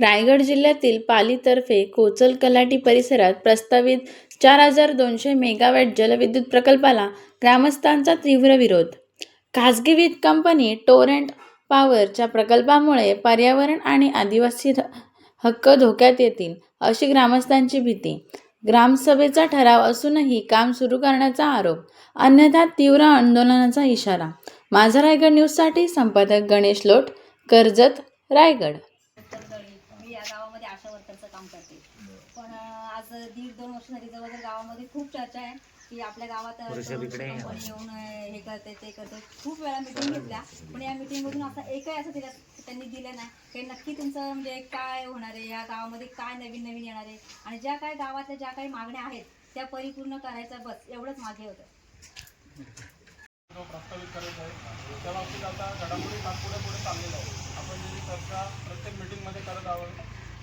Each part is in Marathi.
रायगड जिल्ह्यातील पालीतर्फे कोचल कलाटी परिसरात प्रस्तावित 4200 मेगावॅट जलविद्युत प्रकल्पाला ग्रामस्थांचा तीव्र विरोध. खासगी वीज कंपनी टोरेंट पॉवरच्या प्रकल्पामुळे पर्यावरण आणि आदिवासी हक्क धोक्यात येतील अशी ग्रामस्थांची भीती. ग्रामसभेचा ठराव असूनही काम सुरू करण्याचा आरोप, अन्यथा तीव्र आंदोलनाचा इशारा. माझा रायगड न्यूजसाठी संपादक गणेश लोट, कर्जत, रायगड. मी या गावामध्ये आशा वर्करचं काम करते. पण आज 1.5-2 वर्ष झाली जवळजवळ गावामध्ये खूप चर्चा आहे की आपल्या गावात कंपनी येऊन हे करते ते करते. खूप वेळा मिटिंग घेतल्या, पण या मिटिंगमधून असं एकही असं त्यांनी दिलं नाही की नक्की तुमचं म्हणजे काय होणार आहे, या गावामध्ये काय नवीन येणार आहे आणि ज्या काही गावातल्या ज्या काही मागण्या आहेत त्या परिपूर्ण करायचा, बस एवढंच मागे होतं. प्रस्तावित करायचं आहे त्या बाबतीत आता घडामोडी पुढे चाललेलं आहे. आपण जी चर्चा प्रत्येक मीटिंगमध्ये करत आहोत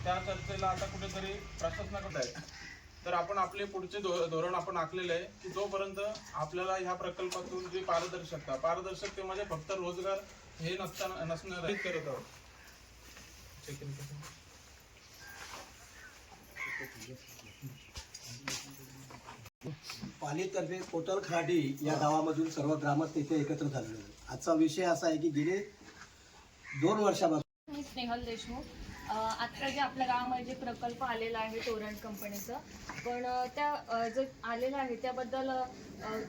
त्या चर्चेला आता कुठेतरी प्रशासनाकडे आहे. तर आपण आपले पुढचे धोरण आपण आखलेलं आहे की जोपर्यंत आपल्याला ह्या प्रकल्पातून जी पारदर्शकतेमध्ये फक्त रोजगार हे नसणार करत आहोत. पालीतर्फे कोचल कलाटी या गावामधून सर्व ग्रामस्थ इथे एकत्र झालेले आहेत. आजचा विषय असा आहे की गेले 2 वर्षापासून मी स्नेहल देशमुख. आत्ता जे आपल्या गावामध्ये जे प्रकल्प आलेला आहे टोरेंट कंपनीचं, पण त्या जे आलेलं आहे त्याबद्दल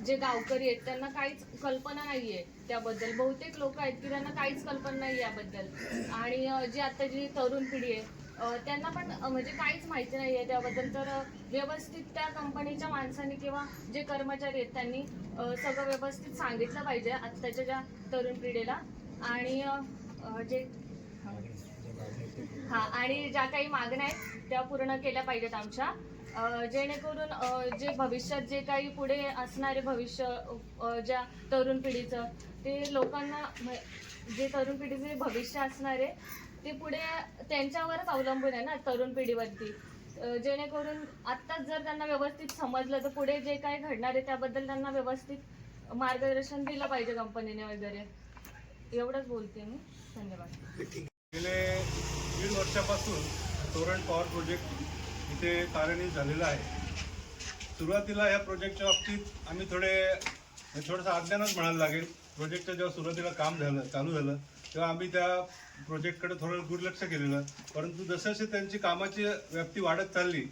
जे गावकरी आहेत त्यांना काहीच कल्पना नाही आहे त्याबद्दल. बहुतेक लोक आहेत की त्यांना काहीच कल्पना नाही याबद्दल. आणि जी आता जी तरुण पिढी आहे त्यांना पण म्हणजे काहीच माहिती नाही आहे त्याबद्दल. तर व्यवस्थित त्या कंपनीच्या माणसांनी किंवा जे कर्मचारी आहेत त्यांनी सगळं व्यवस्थित सांगितलं पाहिजे आत्ताच्या ज्या तरुण पिढीला. आणि जे आणि ज्या काही मागण्या आहेत त्या पूर्ण केल्या पाहिजेत आमच्या, जेणेकरून जे भविष्यात जे काही पुढे असणारे भविष्य ज्या तरुण पिढीचं ते लोकांना, जे तरुण पिढीचे भविष्य असणार आहे ते पुढे त्यांच्यावरच अवलंबून आहे ना, तरुण पिढीवरती. जेणेकरून आत्ताच जर त्यांना व्यवस्थित समजलं तर पुढे जे काही घडणार आहे त्याबद्दल त्यांना व्यवस्थित मार्गदर्शन दिलं पाहिजे कंपनीने वगैरे. एवढंच बोलते मी. धन्यवाद. गेले 1.5 वर्षापासून टोरेंट पॉवर प्रोजेक्ट इथे कार्यान्वित झालेला आहे. सुरुवातीला या प्रोजेक्टच्या बाबतीत आम्ही थोडंसं अज्ञानच म्हणायला लागेल. प्रोजेक्टचं जेव्हा सुरुवातीला काम चालू झालं तेव्हा आम्ही त्या प्रोजेक्टकडे थोडं दुर्लक्ष केलेलं. परंतु जसं त्यांची कामाची व्याप्ती वाढत चालली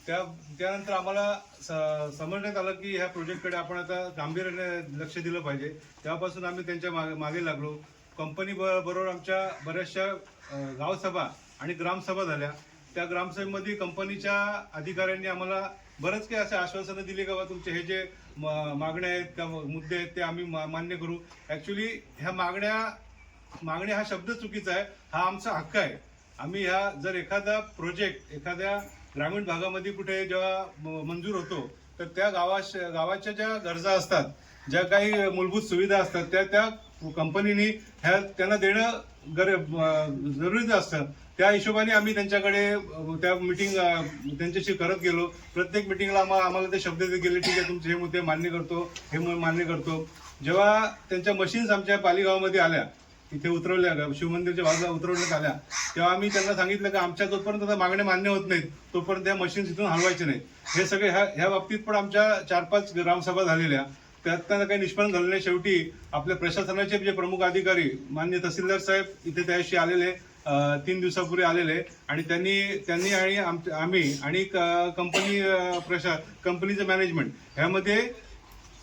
त्यानंतर आम्हाला समजण्यात आलं की ह्या प्रोजेक्टकडे आपण आता गांभीर्याने लक्ष दिलं पाहिजे. तेव्हापासून आम्ही त्यांच्या मागे लागलो. कंपनी बरोबर आमच्या बऱ्याचशा गावसभा आणि ग्रामसभा झाल्या. त्या ग्रामसभेमध्ये कंपनीच्या अधिकाऱ्यांनी आम्हाला बरंच काही असे आश्वासनं दिली का तुमचे हे जे मागण्या आहेत का मुद्दे आहेत ते आम्ही मान्य करू. ॲक्च्युली ह्या मागण्या हा शब्द चुकीचा आहे. हा आमचा हक्क आहे. आम्ही ह्या जर एखादा प्रोजेक्ट एखाद्या ग्रामीण भागामध्ये कुठे जेव्हा मंजूर होतो तर त्या गावाच्या ज्या गरजा असतात, ज्या काही मूलभूत सुविधा असतात त्या कंपनीने त्यांना देणं जरुरीचं असतं. त्या हिशोबाने आम्ही त्यांच्याकडे त्या त्यांच्याशी करत गेलो. प्रत्येक मिटिंगला आम्हाला ते शब्द देत गेले, ठीक आहे तुमचे हे मुद्दे मान्य करतो, हे मान्य करतो. जेव्हा त्यांच्या मशीन्स आमच्या पालीगावामध्ये आल्या, इथे उतरवल्या, शिवमंदिरच्या बाजूला उतरवण्यात आल्या, तेव्हा आम्ही त्यांना सांगितलं की आमच्या जोपर्यंत आता मागण्या मान्य होत नाहीत तोपर्यंत त्या मशीन्स इथून हलवायचे नाहीत. हे सगळे ह्या बाबतीत पण आमच्या 4-5 ग्रामसभा झालेल्या, त्यात काही निष्पन्न झालं नाही. शेवटी आपल्या प्रशासनाचे जे प्रमुख अधिकारी माननीय तहसीलदार साहेब इथे त्याशी आलेले 3 दिवसापूर्वी आलेले आणि त्यांनी आणि आम्ही आणि कंपनीचं मॅनेजमेंट ह्यामध्ये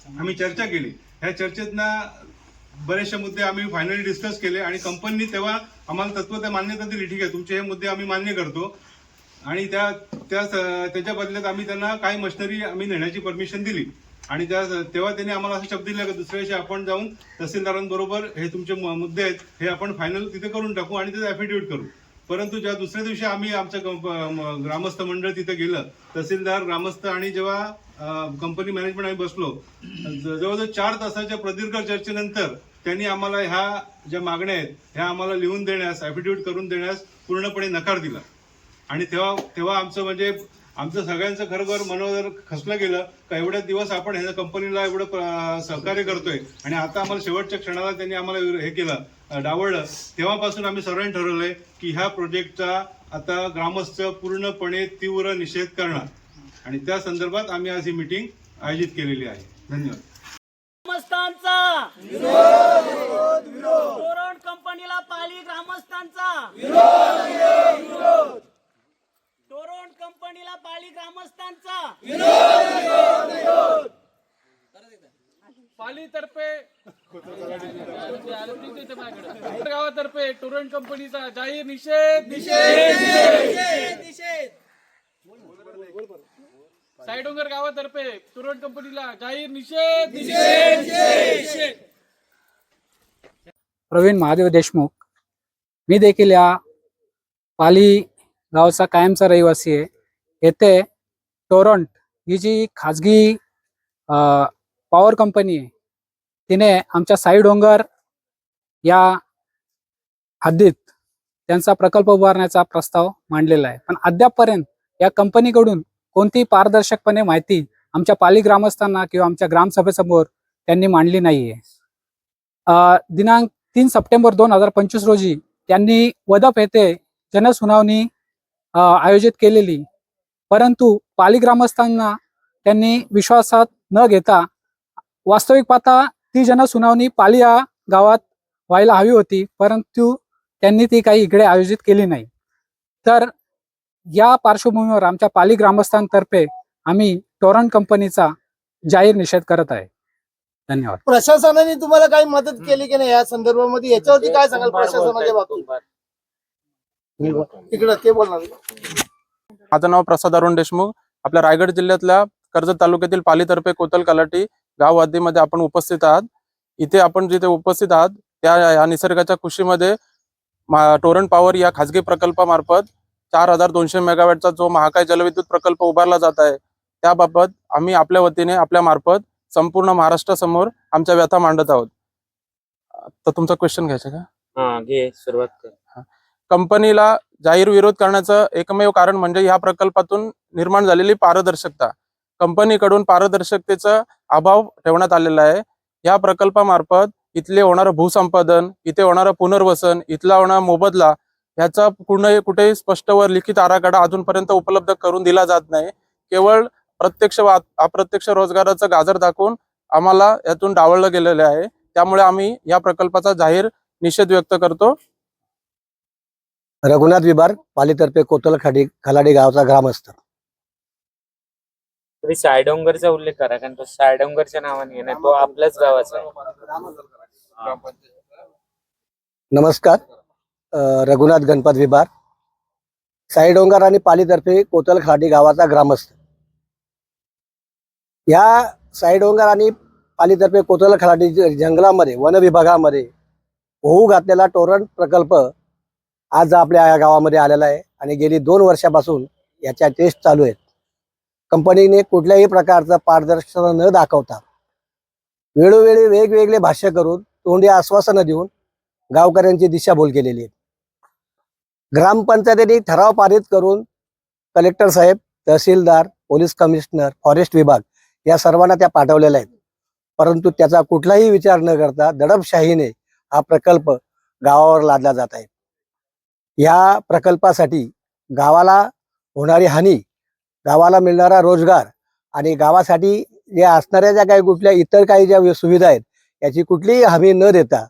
आम्ही चर्चा केली. ह्या चर्चेतनं बरेचसे मुद्दे आम्ही फायनली डिस्कस केले आणि कंपनीने तेव्हा आम्हाला तत्त्वतः मान्यता दिली, ठीक आहे तुमचे हे मुद्दे आम्ही मान्य करतो. आणि त्याच्या बदल्यात आम्ही त्यांना काही मशिनरी आम्ही नेण्याची परमिशन दिली. आणि तेव्हा त्यांनी आम्हाला असा शब्द दिला की दुसऱ्या दिवशी आपण जाऊन तहसीलदारांबरोबर हे तुमचे मुद्दे आहेत हे आपण फायनल तिथे करून टाकू आणि त्याचं ॲफिडेव्हिट करू. परंतु जेव्हा दुसऱ्या दिवशी आम्ही आमचं ग्रामस्थ मंडळ तिथे गेलं, तहसीलदार, ग्रामस्थ आणि जेव्हा कंपनी मॅनेजमेंट आम्ही बसलो, जवळजवळ 4 तासाच्या प्रदीर्घ चर्चेनंतर त्यांनी आम्हाला ह्या ज्या मागण्या आहेत ह्या आम्हाला लिहून देण्यास, ॲफिडेव्हिट करून देण्यास पूर्णपणे नकार दिला. आणि तेव्हा आमचं म्हणजे आमचं सगळ्यांचं खरोखर मनोदर खचलं गेलं का एवढ्या दिवस आपण ह्या कंपनीला एवढं सहकार्य करतोय आणि आता आम्हाला शेवटच्या क्षणाला त्यांनी आम्हाला हे केलं, डावळलं. तेव्हापासून आम्ही सर्वांनी ठरवलंय की ह्या प्रोजेक्टचा आता ग्रामस्थ पूर्णपणे तीव्र निषेध करणार आणि त्या संदर्भात आम्ही आज ही मीटिंग आयोजित केलेली आहे. धन्यवाद. ग्रामस्थांचा तोरण कंपनीला पाली ग्रामस्थांचा तोरण कंपनीला पाली ग्रामस्थांचा पालीतर्फे गावातर्फे टोरंट कंपनीचा जाहीर निषेध. साईडोंगर गावातर्फे टोरंट कंपनीला जाहीर निषेध. प्रवीण महादेव देशमुख. मी देखील या पाली गावचा कायमचा रहिवासी आहे. येथे टोरंट ही जी खाजगी पॉवर कंपनी आहे तिने आमच्या साई डोंगर या हद्दीत त्यांचा प्रकल्प उभारण्याचा प्रस्ताव मांडलेला आहे, पण अद्यापपर्यंत या कंपनीकडून कोणतीही पारदर्शकपणे माहिती आमच्या पाली ग्रामस्थांना किंवा आमच्या ग्रामसभेसमोर त्यांनी मांडली नाहीये. दिनांक 3 सप्टेंबर 2025 रोजी त्यांनी वदप येथे जनसुनावणी आयोजित केलेली, परंतु पाली ग्रामस्थांना त्यांनी विश्वासात न घेता वास्तविक पाहता ती जनसुनावणी पाली या गावात व्हायला हवी होती, परंतु त्यांनी ती काही इकडे आयोजित केली नाही. तर या पार्श्वभूमीवर आमच्या पाली ग्रामस्थांतर्फे आम्ही टोरंट कंपनीचा जाहीर निषेध करत आहे. धन्यवाद. प्रशासनाने तुम्हाला काही मदत केली की नाही या संदर्भामध्ये? याच्यावरती काय सांगाल प्रशासनाच्या बाबतीत? इकडं ते बोलणार. माझं नाव प्रसाद अरुण देशमुख. आपल्या रायगड जिल्ह्यातल्या कर्जत तालुक्यातील पालीतर्फे कोतल कलाटी गाव हद्दीमध्ये आपण उपस्थित आहात. इथे आपण जिथे उपस्थित आहात त्या या निसर्गाच्या कुशीमध्ये टोरंट पॉवर या खाजगी प्रकल्पामार्फत 4200 मेगावॅटचा जो महाकाय जलविद्युत प्रकल्प उभारला जात आहे त्याबाबत आम्ही आपल्या वतीने आपल्या मार्फत संपूर्ण महाराष्ट्रासमोर आमच्या व्यथा मांडत आहोत. तर तुमचा क्वेश्चन घ्यायचा का? हां, घे, सुरुवात कर. कंपनीला जाहीर विरोध करण्याचं एकमेव कारण म्हणजे ह्या प्रकल्पातून निर्माण झालेली पारदर्शकता. कंपनीकडून पारदर्शकतेचा अभाव ठेवण्यात आलेला आहे. या प्रकल्पामार्फत इथले होणारं भूसंपादन, इथे होणारं पुनर्वसन, इथला होणारा मोबदला ह्याचा कुठेही स्पष्ट व लिखित आराखडा अजूनपर्यंत उपलब्ध करून दिला जात नाही. केवळ प्रत्यक्ष व अप्रत्यक्ष रोजगाराचं गाजर दाखवून आम्हाला यातून डावललं गेलेलं आहे. त्यामुळे आम्ही या प्रकल्पाचा जाहीर निषेध व्यक्त करतो. रघुनाथ विभार, पालीतर्फे कोतल खलाडी गावचा ग्रामस्थ. तुम्ही सायडोंगरचा उल्लेख करा, कारण तो सायडोंगरच्या नावाने आहे ना, तो आपल्याच गावाचा आहे. नमस्कार. रघुनाथ गणपत विभार, साईडोंगर आणि पालीतर्फे कोतल खलाडी गावाचा ग्रामस्थ. या साईडोंगर आणि पालीतर्फे कोतल खलाडी जंगलामध्ये वन विभागामध्ये होऊ घातलेला टोरंट प्रकल्प आज आपल्या या गावामध्ये आलेला आहे आणि गेली 2 वर्षापासून याच्या टेस्ट चालू आहेत. कंपनीने कुठल्याही प्रकारचं पारदर्शकता न दाखवता वेळोवेळी वेगवेगळे भाष्य करून तोंडी आश्वासनं देऊन गावकऱ्यांची दिशाभूल केलेली आहे. ग्रामपंचायतीने ठराव पारित करून कलेक्टर साहेब, तहसीलदार, पोलीस कमिशनर, फॉरेस्ट विभाग या सर्वांना त्या पाठवलेल्या आहेत, परंतु त्याचा कुठलाही विचार न करता दडपशाहीने हा प्रकल्प गावावर लादला जात आहे. या प्रकल्पासाठी गावाला होणारी हानी, गावाला मिळणारा रोजगार आणि गावासाठी ज्या असणाऱ्या ज्या काही कुठल्या इतर काही ज्या सुविधा आहेत याची कुठलीही हमी न देता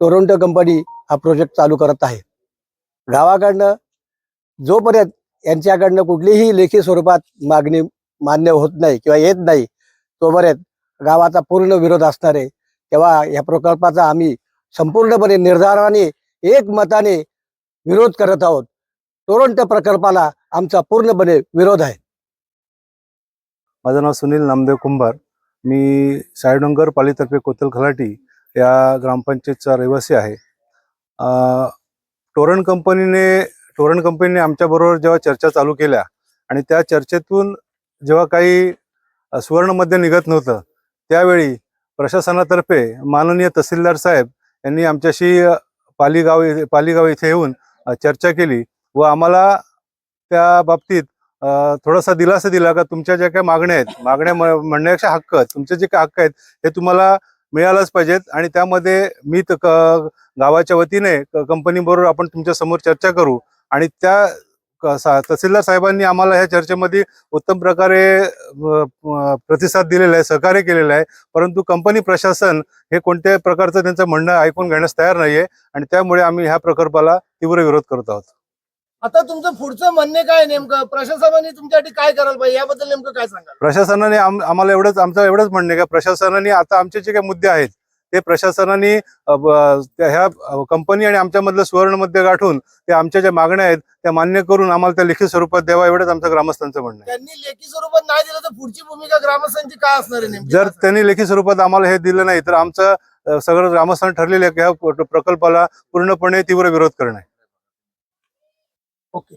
टोरंटो कंपनी हा प्रोजेक्ट चालू करत आहे. गावाकडनं जोपर्यंत यांच्याकडनं कुठलीही लेखी स्वरूपात मागणी मान्य होत नाही किंवा येत नाही तोपर्यंत गावाचा पूर्ण विरोध असणार आहे. तेव्हा या प्रकल्पाचा आम्ही संपूर्णपणे निर्धाराने एकमताने विरोध करत आहोत. टोरंटो प्रकल्पाला आमचा पूर्णपणे विरोध आहे. माझं नाव सुनील नामदेव कुंभार. मी सायडोंगर पालीतर्फे कोतल खलाटी या ग्रामपंचायतचा रहिवासी आहे. टोरंट कंपनीने आमच्याबरोबर जेव्हा चर्चा चालू केल्या आणि त्या चर्चेतून जेव्हा काही सुवर्णमध्य निघत नव्हतं त्यावेळी प्रशासनातर्फे माननीय तहसीलदार साहेब यांनी आमच्याशी पालीगाव इथे येऊन चर्चा केली व आम्हाला त्या बाबतीत थोडासा दिलासा दिला का तुमच्या ज्या काही मागण्या आहेत, मागण्या म्हणण्यापेक्षा हक्क, तुमचे जे काही हक्क आहेत हे तुम्हाला मिळायलाच पाहिजेत. आणि त्यामध्ये मी गावाच्या वतीने कंपनीबरोबर आपण तुमच्या समोर चर्चा करू आणि त्या तहसीलदार साहेबांनी आम्हाला ह्या चर्चेमध्ये उत्तम प्रकारे प्रतिसाद दिलेला आहे, सहकार्य केलेलं आहे. परंतु कंपनी प्रशासन हे कोणत्याही प्रकारचं त्यांचं म्हणणं ऐकून घेण्यास तयार नाहीये आणि त्यामुळे आम्ही ह्या प्रकल्पाला तीव्र विरोध करत आहोत. आता तुमचं पुढचं म्हणणे काय नेमकं, प्रशासनाने तुमच्यासाठी काय करायला पाहिजे याबद्दल नेमकं काय सांगाल? प्रशासनाने आम्हाला आमचं एवढंच म्हणणं आहे का प्रशासनाने आता आमचे जे काही मुद्दे आहेत ते प्रशासनाने ह्या कंपनी आणि आमच्यामधलं सुवर्ण मध्य गाठून ते आमच्या ज्या मागण्या आहेत त्या मान्य करून आम्हाला त्या लेखी स्वरूपात द्यावा, एवढंच आमचं ग्रामस्थांचं म्हणणं आहे. त्यांनी लेखी स्वरूपात नाही दिलं तर पुढची भूमिका ग्रामस्थांची काय असणार आहे नेमकी? जर त्यांनी लेखी स्वरूपात आम्हाला हे दिलं नाही तर आमचं सगळं ग्रामस्थांनी ठरलेलं आहे की ह्या प्रकल्पाला पूर्णपणे तीव्र विरोध करणे. ओके.